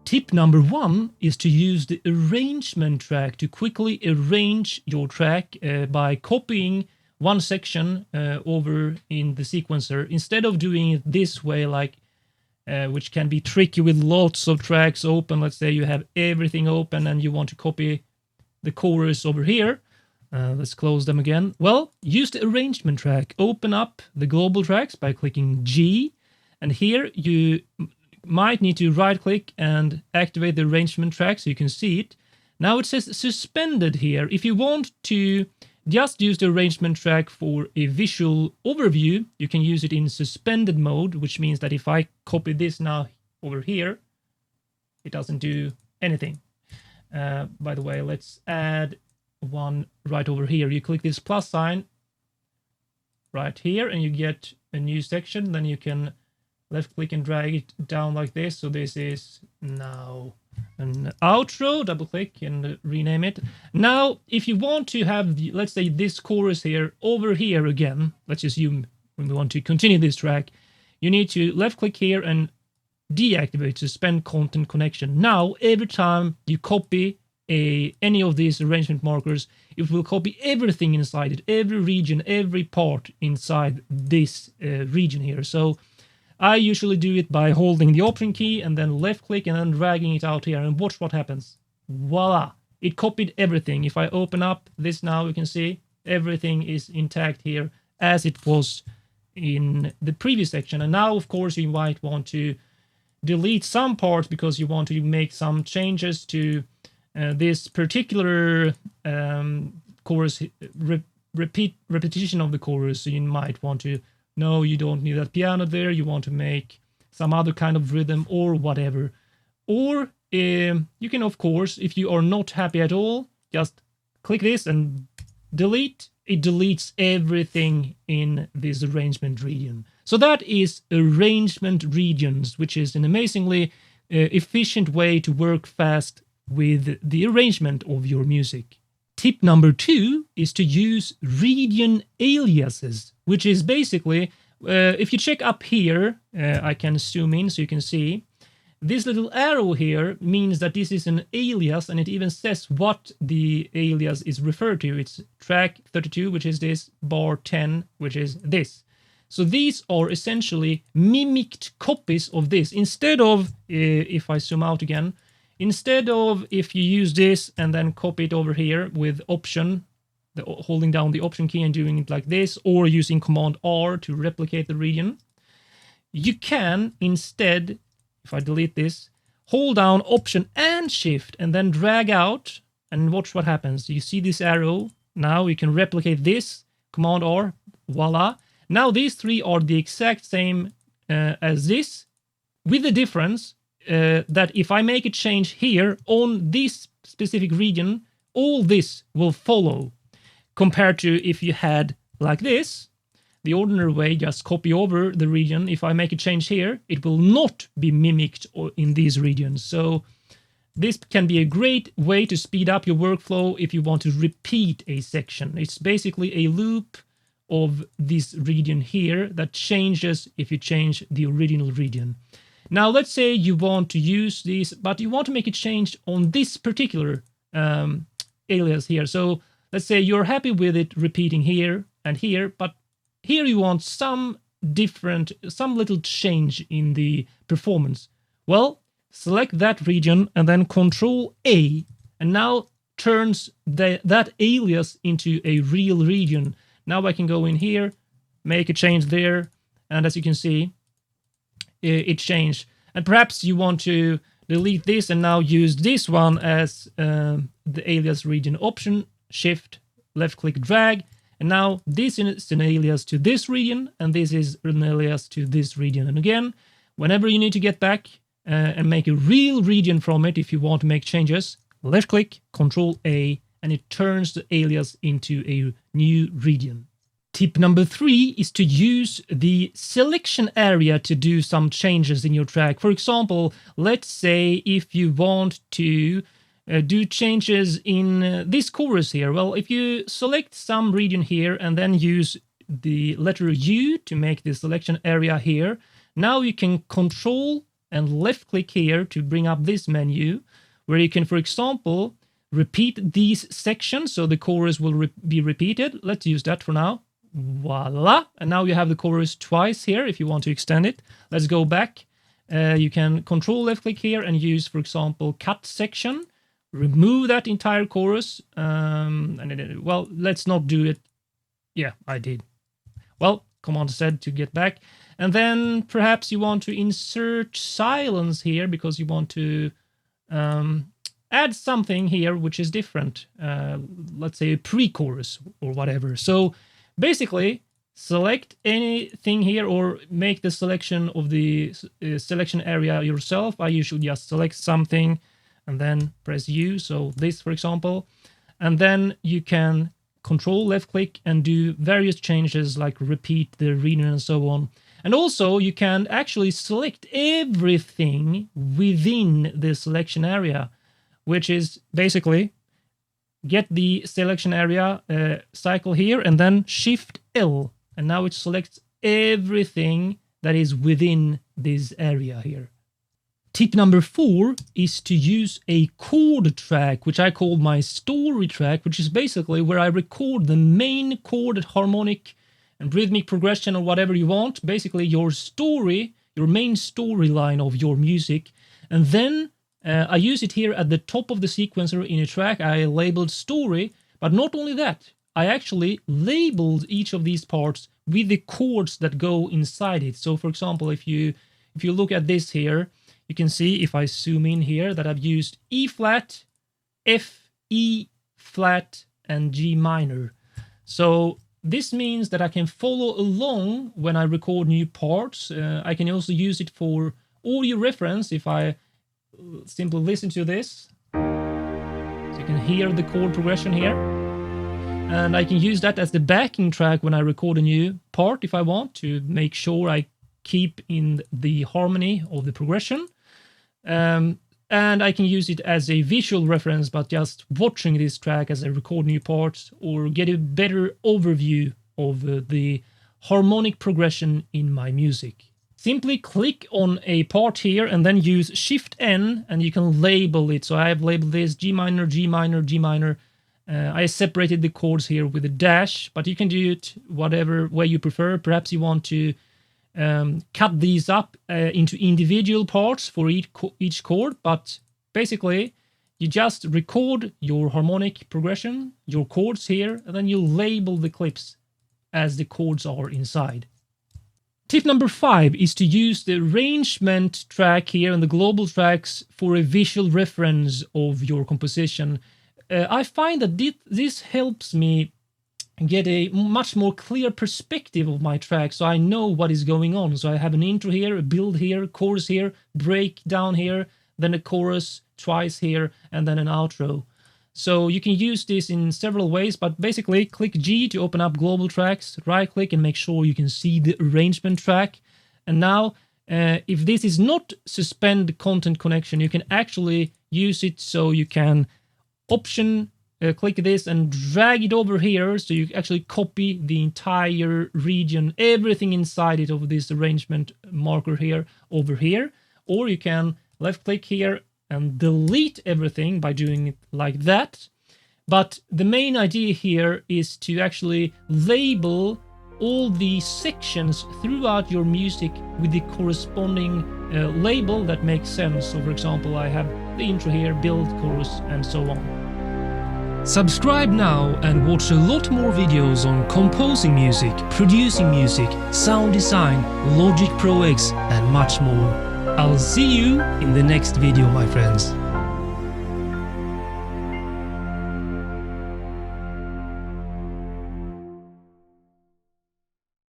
Tip number 1 is to use the arrangement track to quickly arrange your track by copying one section over in the sequencer instead of doing it this way, like which can be tricky with lots of tracks open. Let's say you have everything open and you want to copy the chorus over here. Let's close them again. Well, use the arrangement track. Open up the global tracks by clicking G, and here you might need to right click and activate the arrangement track so you can see it. Now it says suspended here. If you want to just use the arrangement track for a visual overview, you can use it in suspended mode, which means that if I copy this now over here, it doesn't do anything. By the way, let's add one right over here. You click this plus sign right here and you get a new section. Then you can left click and drag it down like this. So this is now an outro. Double click and rename it. Now, if you want to have, let's say, this chorus here over here again, let's assume when we want to continue this track, you need to left click here and deactivate suspend content connection. Now, every time you copy any of these arrangement markers, it will copy everything inside it, every region, every part inside this region here. So I usually do it by holding the Option key and then left click and then dragging it out here, and watch what happens. Voila! It copied everything. If I open up this now, you can see everything is intact here as it was in the previous section. And now, of course, you might want to delete some parts because you want to make some changes to this particular chorus, repetition of the chorus. So you might want to, no, you don't need that piano there, you want to make some other kind of rhythm or whatever. Or you can, of course, if you are not happy at all, just click this and delete. It deletes everything in this arrangement region. So that is arrangement regions, which is an amazingly efficient way to work fast with the arrangement of your music. Tip number 2 is to use region aliases, which is basically, if you check up here, I can zoom in so you can see, this little arrow here means that this is an alias, and it even says what the alias is referred to. It's track 32, which is this, bar 10, which is this. So these are essentially mimicked copies of this. Instead of, if I zoom out again, instead of if you use this and then copy it over here with Option, holding down the Option key and doing it like this, or using Command R to replicate the region, you can instead, if I delete this, hold down Option and Shift and then drag out, and watch what happens. You see this arrow. Now you can replicate this, Command R, voila. Now these three are the exact same as this, with the difference that if I make a change here on this specific region, all this will follow, compared to if you had like this, the ordinary way, just copy over the region. If I make a change here, it will not be mimicked in these regions. So this can be a great way to speed up your workflow if you want to repeat a section. It's basically a loop of this region here that changes if you change the original region. Now, let's say you want to use these, but you want to make a change on this particular alias here. So let's say you're happy with it repeating here and here, but here you want some little change in the performance. Well, select that region and then Control A, and now turns that alias into a real region. Now I can go in here, make a change there, and as you can see, it changed. And perhaps you want to delete this and now use this one as the alias region. Option, Shift, left click, drag, and now this is an alias to this region, and this is an alias to this region. And again, whenever you need to get back and make a real region from it, if you want to make changes, left click, Control A, and it turns the alias into a new region. Tip number 3 is to use the selection area to do some changes in your track. For example, let's say if you want to do changes in this chorus here. Well, if you select some region here and then use the letter U to make the selection area here, now you can control and left click here to bring up this menu where you can, for example, repeat these sections so the chorus will be repeated. Let's use that for now. Voila! And now you have the chorus twice here if you want to extend it. Let's go back. You can control left click here and use, for example, cut section. Remove that entire chorus. Well, let's not do it. Yeah, I did. Well, Command Z to get back. And then perhaps you want to insert silence here because you want to add something here which is different. Let's say a pre-chorus or whatever. So basically, select anything here or make the selection of the selection area yourself. I usually just select something and then press U. So this, for example. And then you can control left click and do various changes like repeat the region and so on. And also you can actually select everything within the selection area, which is basically get the selection area cycle here and then Shift L. And now it selects everything that is within this area here. Tip number 4 is to use a chord track, which I call my story track, which is basically where I record the main chord, harmonic and rhythmic progression or whatever you want. Basically your story, your main storyline of your music. And then I use it here at the top of the sequencer in a track. I labeled story, but not only that, I actually labeled each of these parts with the chords that go inside it. So for example, if you look at this here, you can see if I zoom in here that I've used E flat, F, E flat, and G minor. So this means that I can follow along when I record new parts. I can also use it for audio reference if I simply listen to this. So you can hear the chord progression here. And I can use that as the backing track when I record a new part if I want to make sure I keep in the harmony of the progression. And I can use it as a visual reference, but just watching this track as I record new parts or get a better overview of the harmonic progression in my music. Simply click on a part here and then use Shift N and you can label it. So I have labeled this G minor, G minor, G minor. I separated the chords here with a dash, but you can do it whatever way you prefer. Perhaps you want to cut these up into individual parts for each chord, but basically you just record your harmonic progression, your chords here, and then you label the clips as the chords are inside. Tip number 5 is to use the arrangement track here and the global tracks for a visual reference of your composition. I find that this helps me get a much more clear perspective of my track, so I know what is going on. So I have an intro here, a build here, chorus here, break down here, then a chorus twice here, and then an outro. So you can use this in several ways, but basically click G to open up global tracks, right click and make sure you can see the arrangement track. And now if this is not suspend content connection, you can actually use it so you can option click this and drag it over here so you actually copy the entire region, everything inside it of this arrangement marker here over here. Or you can left click here and delete everything by doing it like that. But the main idea here is to actually label all the sections throughout your music with the corresponding label that makes sense. So for example, I have the intro here, build, chorus, and so on. Subscribe now and watch a lot more videos on composing music, producing music, sound design, Logic Pro X and much more. I'll see you in the next video, my friends.